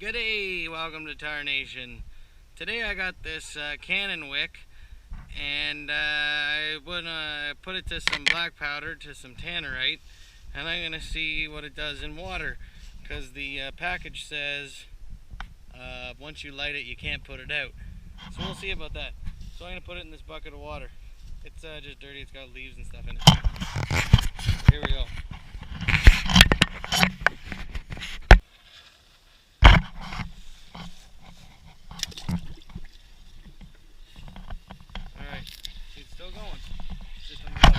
G'day, welcome to Tarnation. Today I got this Cannon wick, and I put it to some black powder, to some tannerite, and I'm going to see what it does in water, because the package says once you light it you can't put it out. So we'll see about that. So I'm going to put it in this bucket of water. It's just dirty, it's got leaves and stuff in it. Here we go. Alright, it's still going. It's just on the bottom.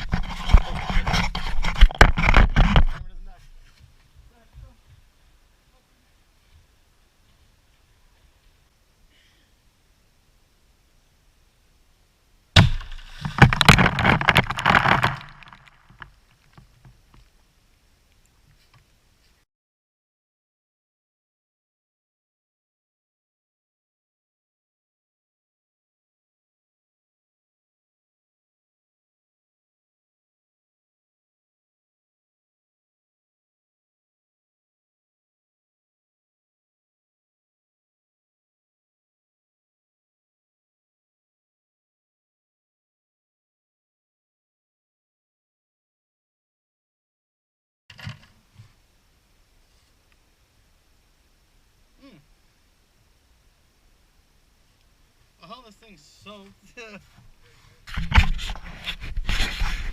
Oh, this thing's soaked. And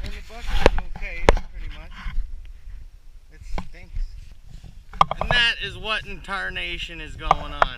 the bucket is okay, pretty much. It stinks. And that is what in tarnation is going on.